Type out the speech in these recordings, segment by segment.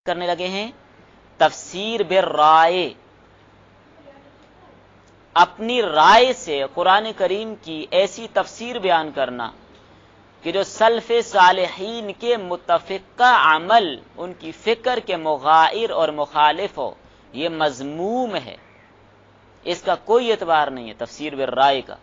کرنے لگے ہیں تفسیر بالرائے، اپنی رائے سے قرآن کریم کی ایسی تفسیر بیان کرنا کہ جو سلف صالحین کے متفقہ عمل، ان کی فکر کے مغائر اور مخالف ہو، یہ مذموم ہے، اس کا کوئی اعتبار نہیں ہے تفسیر بالرائے کا۔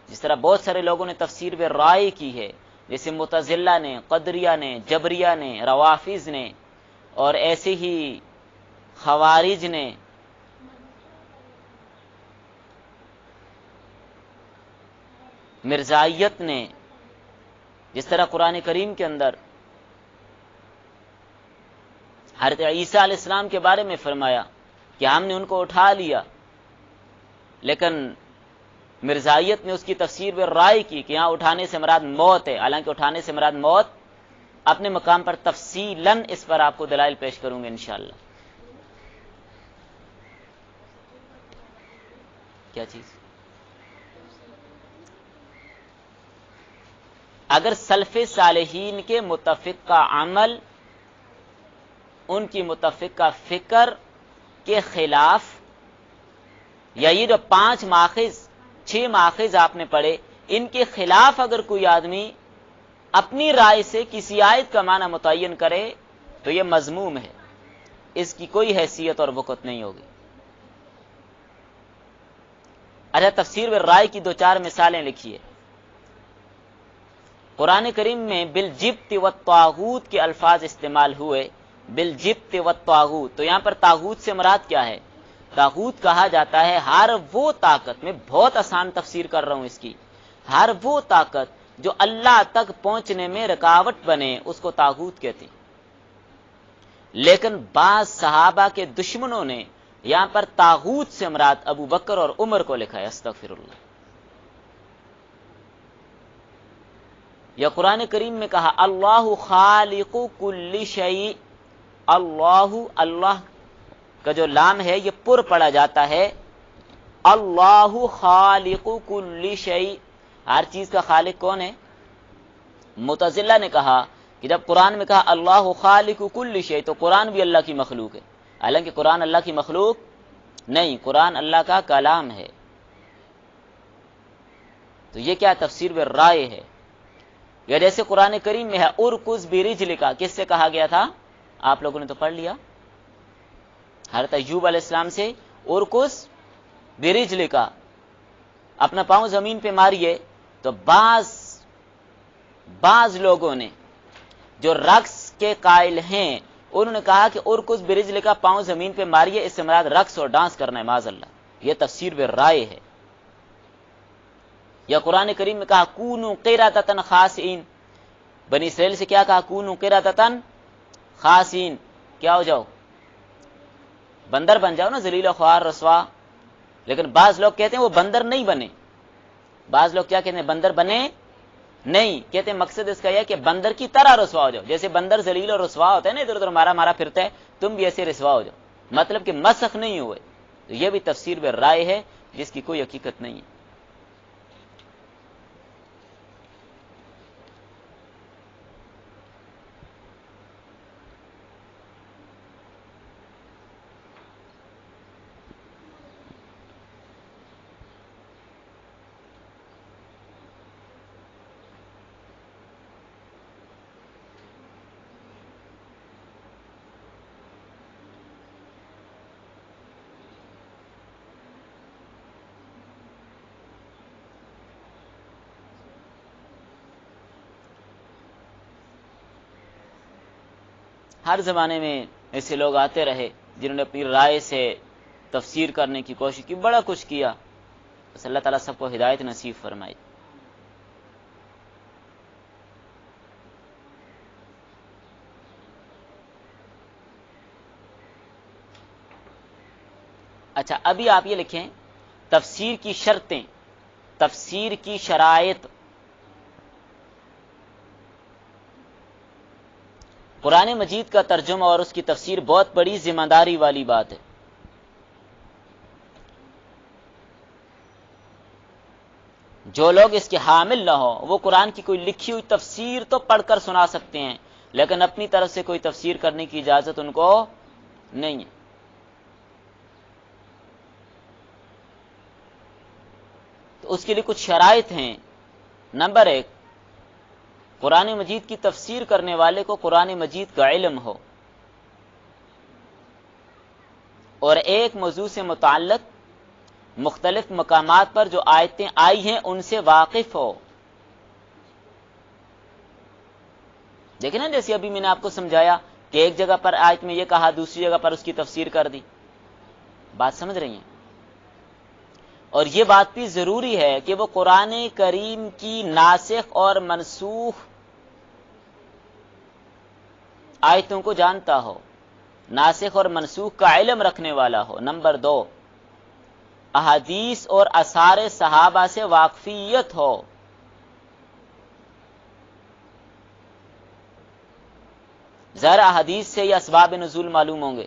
جس طرح بہت سارے لوگوں نے تفسیر بالرائے کی ہے، جیسے معتزلہ نے، قدریہ نے، جبریہ نے، روافض نے، اور ایسے ہی خوارج نے، مرزائیت نے۔ جس طرح قرآن کریم کے اندر حضرت عیسیٰ علیہ السلام کے بارے میں فرمایا کہ ہم نے ان کو اٹھا لیا، لیکن مرزائیت نے اس کی تفسیر بالرائے کی کہ یہاں اٹھانے سے مراد موت ہے، حالانکہ اٹھانے سے مراد موت اپنے مقام پر تفصیلاً اس پر آپ کو دلائل پیش کروں گے انشاءاللہ۔ کیا چیز؟ اگر سلف صالحین کے متفقہ عمل، ان کی متفقہ فکر کے خلاف، یا یہ جو 5 ماخذ 6 ماخذ آپ نے پڑھے، ان کے خلاف اگر کوئی آدمی اپنی رائے سے کسی آیت کا معنی متعین کرے تو یہ مذموم ہے، اس کی کوئی حیثیت اور وقت نہیں ہوگی۔ اچھا، تفسیر بالرائے کی 2-4 مثالیں لکھیے۔ قرآن کریم میں بالجبت والطاغوت کے الفاظ استعمال ہوئے، بالجبت والطاغوت، تو یہاں پر طاغوت سے مراد کیا ہے؟ طاغوت کہا جاتا ہے ہر وہ طاقت، میں بہت آسان تفسیر کر رہا ہوں اس کی، ہر وہ طاقت جو اللہ تک پہنچنے میں رکاوٹ بنے، اس کو طاغوت کہتے ہیں۔ لیکن بعض صحابہ کے دشمنوں نے یہاں پر طاغوت سے مراد ابو بکر اور عمر کو لکھا ہے، استغفر اللہ۔ یا قرآن کریم میں کہا اللہ خالق کل شیء، اللہ کا جو لام ہے یہ پر پڑا جاتا ہے، اللہ خالق کل شیء، ہر چیز کا خالق کون ہے؟ معتزلہ نے کہا کہ جب قرآن میں کہا اللہ خالق کل شیء تو قرآن بھی اللہ کی مخلوق ہے، حالانکہ قرآن اللہ کی مخلوق نہیں، قرآن اللہ کا کلام ہے۔ تو یہ کیا تفسیر بالرائے ہے؟ یا جیسے قرآن کریم میں ہے ارکض برجلک، کس سے کہا گیا تھا؟ آپ لوگوں نے تو پڑھ لیا، حضرت ایوب علیہ السلام سے ارکض برجلک، اپنا پاؤں زمین پہ ماریے۔ تو بعض لوگوں نے جو رقص کے قائل ہیں انہوں نے کہا کہ ارکض برجلک، پاؤں زمین پہ ماریے، اس سے مراد رقص اور ڈانس کرنا ہے، معاذ اللہ، یہ تفسیر بالرائے ہے۔ یا قرآن کریم میں کہا کونوا قردۃ خاسئین، بنی اسرائیل سے کیا کہا؟ کونوا قردۃ خاسئین، کیا ہو جاؤ؟ بندر بن جاؤ نا، ذلیل و خوار رسوا۔ لیکن بعض لوگ کہتے ہیں وہ بندر نہیں بنے، بعض لوگ کیا کہتے ہیں؟ بندر بنے نہیں، کہتے ہیں مقصد اس کا یہ کہ بندر کی طرح رسوا ہو جاؤ، جیسے بندر ذلیل اور رسوا ہوتا ہے نا، ادھر ادھر مارا پھرتا ہے، تم بھی ایسے رسوا ہو جاؤ، مطلب کہ مسخ نہیں ہوئے۔ تو یہ بھی تفسیر بالرائے ہے جس کی کوئی حقیقت نہیں ہے۔ ہر زمانے میں ایسے لوگ آتے رہے جنہوں نے اپنی رائے سے تفسیر کرنے کی کوشش کی، بڑا کچھ کیا، بس اللہ تعالیٰ سب کو ہدایت نصیب فرمائے۔ اچھا، ابھی آپ یہ لکھیں تفسیر کی شرطیں، تفسیر کی شرائط۔ قرآن مجید کا ترجمہ اور اس کی تفسیر بہت بڑی ذمہ داری والی بات ہے۔ جو لوگ اس کے حامل نہ ہو وہ قرآن کی کوئی لکھی ہوئی تفسیر تو پڑھ کر سنا سکتے ہیں، لیکن اپنی طرف سے کوئی تفسیر کرنے کی اجازت ان کو نہیں ہے۔ تو اس کے لیے کچھ شرائط ہیں۔ نمبر 1، قرآن مجید کی تفسیر کرنے والے کو قرآن مجید کا علم ہو، اور ایک موضوع سے متعلق مختلف مقامات پر جو آیتیں آئی ہیں ان سے واقف ہو۔ دیکھیں نا، جیسے ابھی میں نے آپ کو سمجھایا کہ ایک جگہ پر آیت میں یہ کہا، دوسری جگہ پر اس کی تفسیر کر دی۔ بات سمجھ رہی ہیں؟ اور یہ بات بھی ضروری ہے کہ وہ قرآن کریم کی ناسخ اور منسوخ آیتوں کو جانتا ہو، ناسخ اور منسوخ کا علم رکھنے والا ہو۔ نمبر 2، احادیث اور آثار صحابہ سے واقفیت ہو۔ ذرا حدیث سے یہ اسباب نزول معلوم ہوں گے،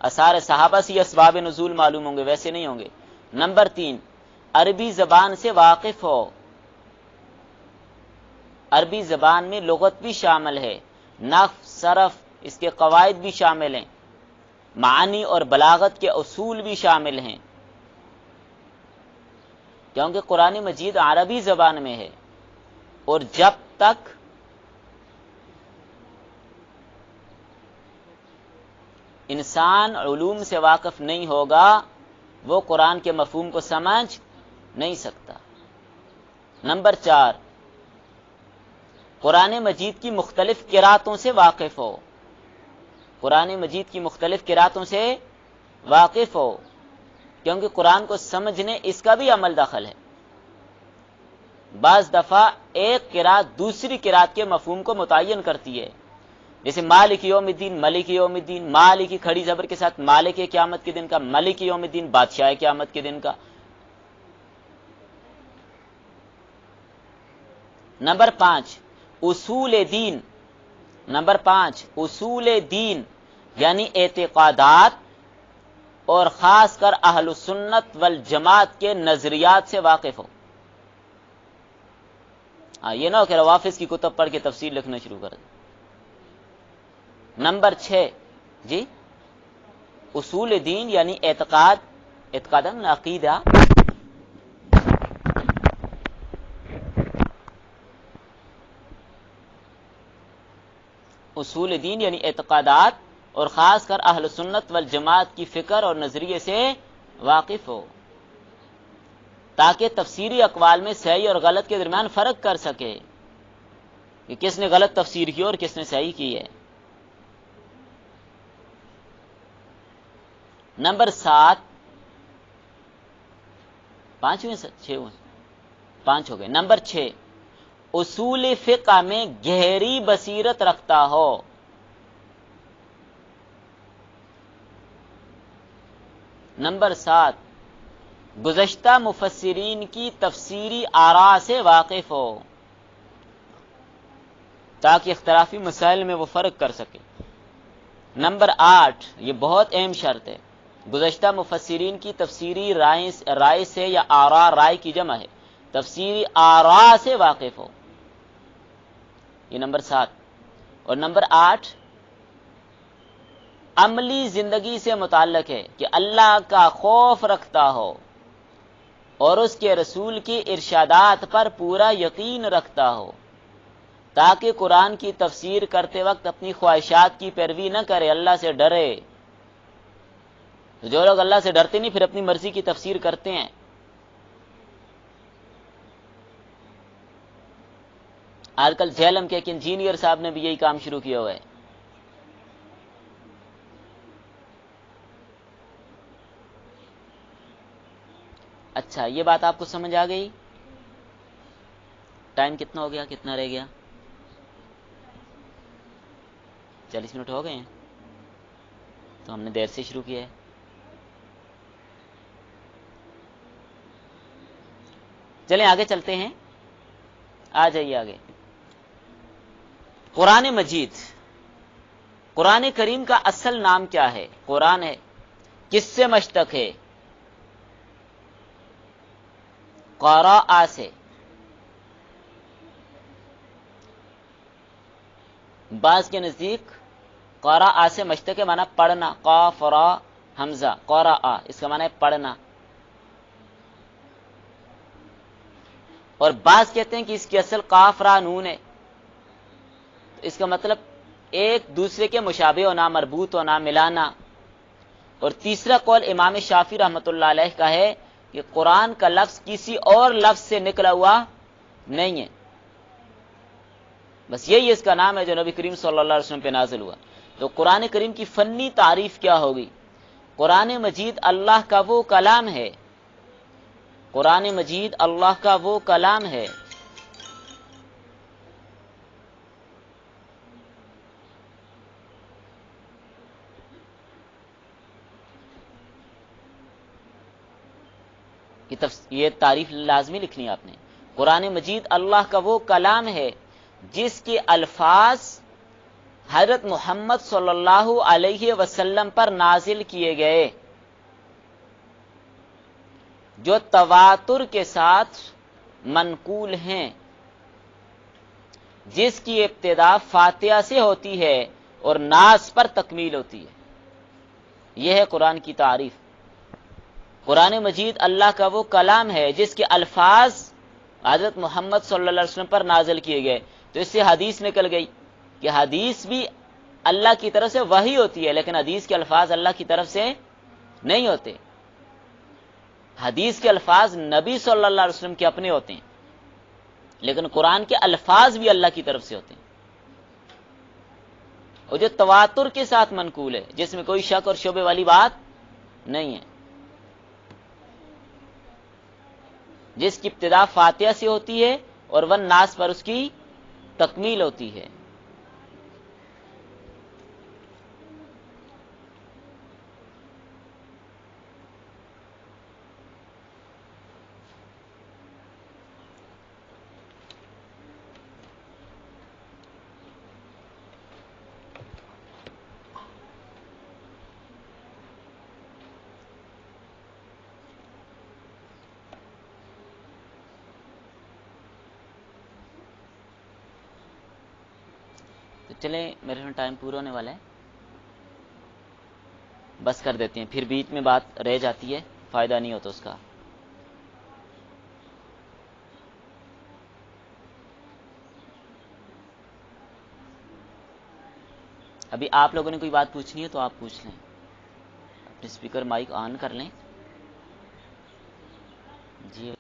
آثار صحابہ سے یہ اسباب نزول معلوم ہوں گے، ویسے نہیں ہوں گے۔ نمبر 3، عربی زبان سے واقف ہو۔ عربی زبان میں لغت بھی شامل ہے، نحو، صرف، اس کے قواعد بھی شامل ہیں، معانی اور بلاغت کے اصول بھی شامل ہیں، کیونکہ قرآن مجید عربی زبان میں ہے۔ اور جب تک انسان علوم سے واقف نہیں ہوگا وہ قرآن کے مفہوم کو سمجھ نہیں سکتا۔ نمبر 4، قرآن مجید کی مختلف قراتوں سے واقف ہو۔ قرآن مجید کی مختلف قراتوں سے واقف ہو، کیونکہ قرآن کو سمجھنے اس کا بھی عمل دخل ہے۔ بعض دفعہ ایک قرات دوسری قرات کے مفہوم کو متعین کرتی ہے، جیسے مالک یوم الدین، ملک یوم الدین، مالک کی کھڑی زبر کے ساتھ مالک قیامت کے دن کا، ملک یوم الدین بادشاہ قیامت کے دن کا۔ نمبر 5، اصول دین۔ نمبر 5، اصول دین یعنی اعتقادات، اور خاص کر اہل سنت والجماعت کے نظریات سے واقف ہو۔ یہ نہ ہو کہ روافظ کی کتب پڑھ کے تفسیر لکھنا شروع کر دیں۔ نمبر 6، جی، اصول دین یعنی اعتقاد عقیدہ، اصول دین یعنی اعتقادات، اور خاص کر اہل سنت والجماعت کی فکر اور نظریے سے واقف ہو، تاکہ تفسیری اقوال میں صحیح اور غلط کے درمیان فرق کر سکے کہ کس نے غلط تفسیر کی اور کس نے صحیح کی ہے۔ نمبر 7، 5 ہوئے، 6 ہوئے، 5 ہو گئے۔ نمبر 6، اصول فقہ میں گہری بصیرت رکھتا ہو۔ نمبر 7، گزشتہ مفسرین کی تفسیری آراء سے واقف ہو، تاکہ اختلافی مسائل میں وہ فرق کر سکے۔ نمبر 8، یہ بہت اہم شرط ہے، گزشتہ مفسرین کی تفسیری رائے سے، یا آراء رائے کی جمع ہے، تفسیری آراء سے واقف ہو۔ یہ نمبر 7۔ اور نمبر 8، عملی زندگی سے متعلق ہے کہ اللہ کا خوف رکھتا ہو اور اس کے رسول کی ارشادات پر پورا یقین رکھتا ہو، تاکہ قرآن کی تفسیر کرتے وقت اپنی خواہشات کی پیروی نہ کرے، اللہ سے ڈرے۔ جو لوگ اللہ سے ڈرتے نہیں پھر اپنی مرضی کی تفسیر کرتے ہیں۔ آج کل جہلم کے ایک انجینئر صاحب نے بھی یہی کام شروع کیا ہوا ہے۔ اچھا، یہ بات آپ کو سمجھ آ گئی؟ ٹائم کتنا ہو گیا، کتنا رہ گیا؟ 40 منٹ ہو گئے ہیں، تو ہم نے دیر سے شروع کیا ہے۔ چلیں آگے چلتے ہیں، آ جائیے آگے۔ قرآن مجید، قرآن کریم کا اصل نام کیا ہے؟ قرآن ہے، کس سے مشتق ہے؟ قراء سے۔ بعض کے نزدیک قرأ سے مشتق کے معنی پڑھنا، قاف را حمزہ قرأ، اس کا معنی ہے پڑھنا، اور بعض کہتے ہیں کہ اس کی اصل قاف را نون ہے، اس کا مطلب ایک دوسرے کے مشابہ ہونا، مربوط ہونا، ملانا۔ اور تیسرا قول امام شافعی رحمۃ اللہ علیہ کا ہے کہ قرآن کا لفظ کسی اور لفظ سے نکلا ہوا نہیں ہے، بس یہی اس کا نام ہے جو نبی کریم صلی اللہ علیہ وسلم پہ نازل ہوا۔ تو قرآن کریم کی فنی تعریف کیا ہوگی؟ قرآن مجید اللہ کا وہ کلام ہے، قرآن مجید اللہ کا وہ کلام ہے یہ تعریف لازمی لکھنی ہے آپ نے۔ قرآن مجید اللہ کا وہ کلام ہے جس کے الفاظ حضرت محمد صلی اللہ علیہ وسلم پر نازل کیے گئے، جو تواتر کے ساتھ منقول ہیں، جس کی ابتدا فاتحہ سے ہوتی ہے اور ناس پر تکمیل ہوتی ہے۔ یہ ہے قرآن کی تعریف۔ قرآن مجید اللہ کا وہ کلام ہے جس کے الفاظ حضرت محمد صلی اللہ علیہ وسلم پر نازل کیے گئے۔ تو اس سے حدیث نکل گئی کہ حدیث بھی اللہ کی طرف سے وحی ہوتی ہے، لیکن حدیث کے الفاظ اللہ کی طرف سے نہیں ہوتے۔ حدیث کے الفاظ نبی صلی اللہ علیہ وسلم کے اپنے ہوتے ہیں، لیکن قرآن کے الفاظ بھی اللہ کی طرف سے ہوتے ہیں، اور جو تواتر کے ساتھ منقول ہے، جس میں کوئی شک اور شبہ والی بات نہیں ہے، جس کی ابتدا فاتحہ سے ہوتی ہے اور ون ناس پر اس کی تکمیل ہوتی ہے۔ تو چلیں میرے ٹائم پورا ہونے والا ہے، بس کر دیتے ہیں، پھر بیچ میں بات رہ جاتی ہے، فائدہ نہیں ہوتا اس کا۔ ابھی آپ لوگوں نے کوئی بات پوچھنی ہے تو آپ پوچھ لیں، اپنے اسپیکر مائک آن کر لیں۔ جی